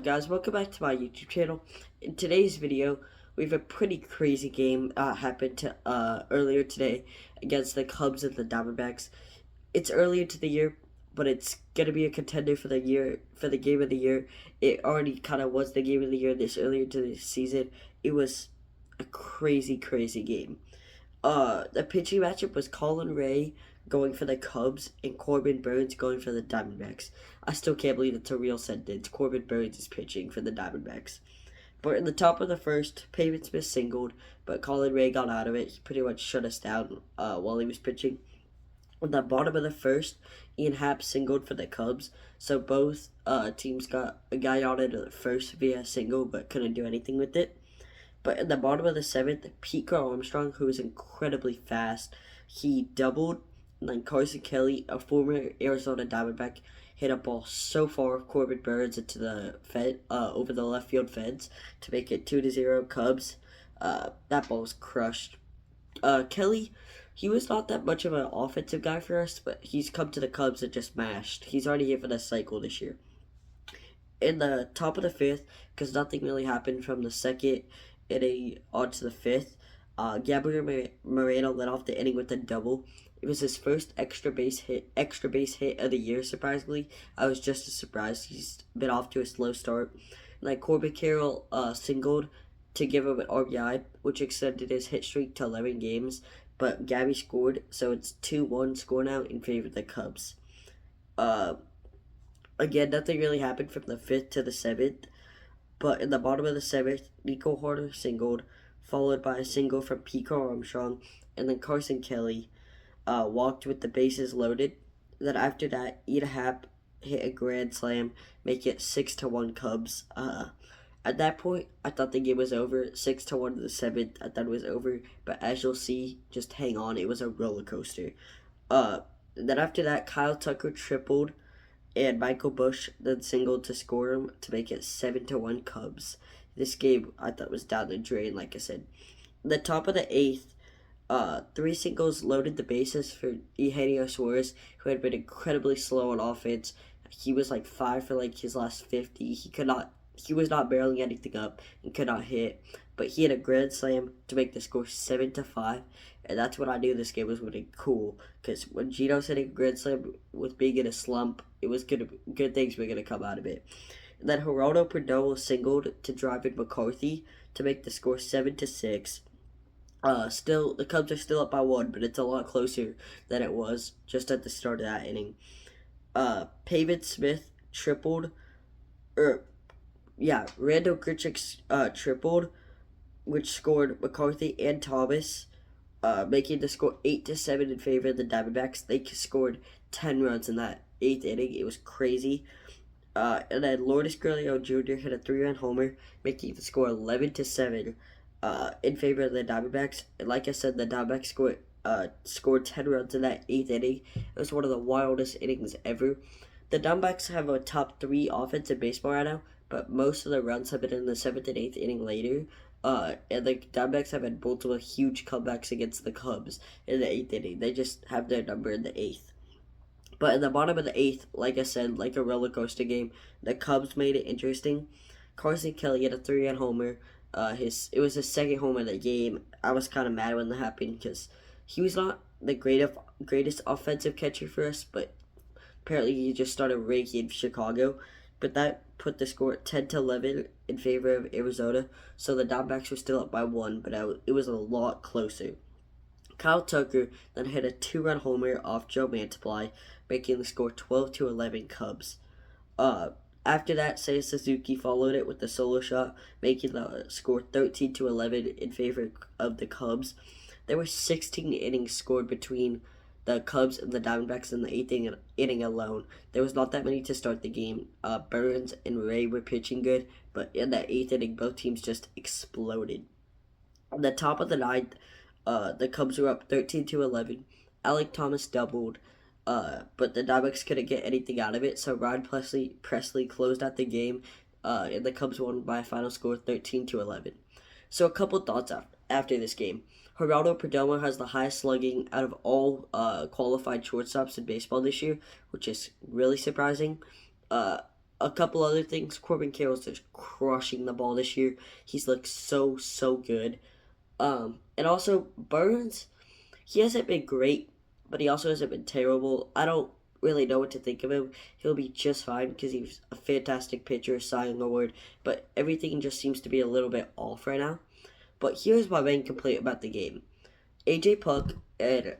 Guys, welcome back to my YouTube channel. In today's video, we have a pretty crazy game happened earlier today against the Cubs and the Diamondbacks. It's early into the year, but it's gonna be a contender for the game of the year. It already kind of was the game of the year this earlier into the season. It was a crazy game. The pitching matchup was Colin Ray going for the Cubs and Corbin Burnes going for the Diamondbacks. I still can't believe it's a real sentence. Corbin Burnes is pitching for the Diamondbacks. But in the top of the first, Pavin Smith singled, but Colin Ray got out of it. He pretty much shut us down while he was pitching. On the bottom of the first, Ian Happ singled for the Cubs, so both teams got a guy on into the first via a single, but couldn't do anything with it. But in the bottom of the seventh, Pete Armstrong, who is incredibly fast, he doubled, and then Carson Kelly, a former Arizona Diamondback, hit a ball so far of Corbin Burnes into the over the left field fence to make it 2-0 Cubs. That ball was crushed. Kelly, he was not that much of an offensive guy for us, but he's come to the Cubs and just mashed. He's already here for the cycle this year. In the top of the fifth, because nothing really happened from the second inning onto the fifth, Gabriel Moreno led off the inning with a double. It was his first extra base hit of the year, surprisingly. I was just as surprised. He's been off to a slow start. And then Corbin Carroll singled to give him an RBI, which extended his hit streak to 11 games. But Gabby scored, so it's 2-1 score now in favor of the Cubs. Again, nothing really happened from the fifth to the seventh. But in the bottom of the seventh, Nico Harder singled, followed by a single from Pico Armstrong, and then Carson Kelly walked with the bases loaded. Then after that, Ian Happ hit a grand slam, make it 6-1 Cubs. At that point, I thought the game was over. 6-1 to the seventh, I thought it was over. But as you'll see, just hang on, it was a roller coaster. Then after that, Kyle Tucker tripled, and Michael Busch then singled to score him to make it 7-1 Cubs. This game I thought was down the drain, like I said. The top of the eighth, 3 singles loaded the bases for Eugenio Suarez, who had been incredibly slow on offense. He was like 5 for like his last 50. He was not barreling anything up and could not hit, but he had a grand slam to make the score 7-5, and that's when I knew this game was going to be cool. Because when Gino's hitting a grand slam with being in a slump, it was good things were gonna come out of it. And then Geraldo Perdomo singled to drive in McCarthy to make the score 7-6. Still, the Cubs are still up by 1, but it's a lot closer than it was just at the start of that inning. Pavin Smith tripled, Randall Grichuk tripled, which scored McCarthy and Thomas, making the score 8-7 in favor of the Diamondbacks. They scored 10 runs in that 8th inning. It was crazy. And then Lourdes Gurriel Jr. hit a 3-run homer, making the score 11-7 in favor of the Diamondbacks. And like I said, the Diamondbacks scored 10 runs in that 8th inning. It was one of the wildest innings ever. The Diamondbacks have a top 3 offense in baseball right now, but most of the runs have been in the 7th and 8th inning later. And the Diamondbacks have had multiple huge comebacks against the Cubs in the 8th inning. They just have their number in the 8th. But in the bottom of the 8th, like I said, like a roller coaster game, the Cubs made it interesting. Carson Kelly had a 3-run homer. It was his second home of the game. I was kind of mad when that happened because he was not the greatest offensive catcher for us, but apparently he just started raking Chicago. But that put the score at 10-11 in favor of Arizona, so the Diamondbacks were still up by 1, but it was a lot closer. Kyle Tucker then hit a 2-run homer off Joe Mantiply, making the score 12-11 Cubs. After that, Seiya Suzuki followed it with a solo shot, making the score 13-11 in favor of the Cubs. There were 16 innings scored between the Cubs and the Diamondbacks in the 8th inning alone. There was not that many to start the game. Burnes and Ray were pitching good, but in that 8th inning, both teams just exploded. On the top of the 9th, the Cubs were up 13-11. Alec Thomas doubled, but the Diamondbacks couldn't get anything out of it, so Ryan Presley closed out the game, and the Cubs won by a final score 13-11. So a couple thoughts after this game. Geraldo Perdomo has the highest slugging out of all qualified shortstops in baseball this year, which is really surprising. A couple other things. Corbin Carroll's just crushing the ball this year. He's looked so good. And also Burns, he hasn't been great, but he also hasn't been terrible. I don't really know what to think of him. He'll be just fine because he's a fantastic pitcher, Cy Young Award, but everything just seems to be a little bit off right now. But here's my main complaint about the game. AJ Puk and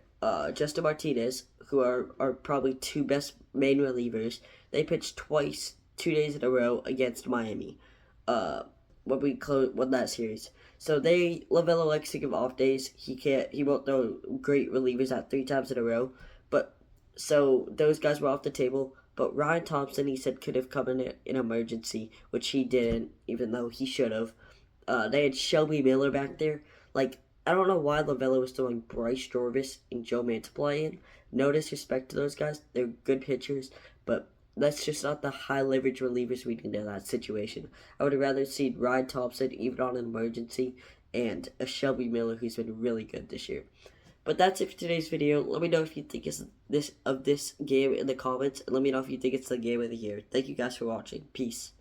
Justin Martinez, who are probably two best main relievers, they pitched twice, 2 days in a row against Miami. Uh, when we won that series. So Lovella likes to give off days. He won't throw great relievers out 3 times in a row. But so those guys were off the table. But Ryan Thompson, he said, could have come in emergency, which he didn't, even though he should have. They had Shelby Miller back there. Like, I don't know why Lovella was throwing Bryce Dorvis and Joe Mantiply in. No disrespect to those guys. They're good pitchers, but that's just not the high leverage relievers we need in that situation. I would have rather seen Ryan Thompson even on an emergency and a Shelby Miller who's been really good this year. But that's it for today's video. Let me know if you think it's this game in the comments, and let me know if you think it's the game of the year. Thank you guys for watching. Peace.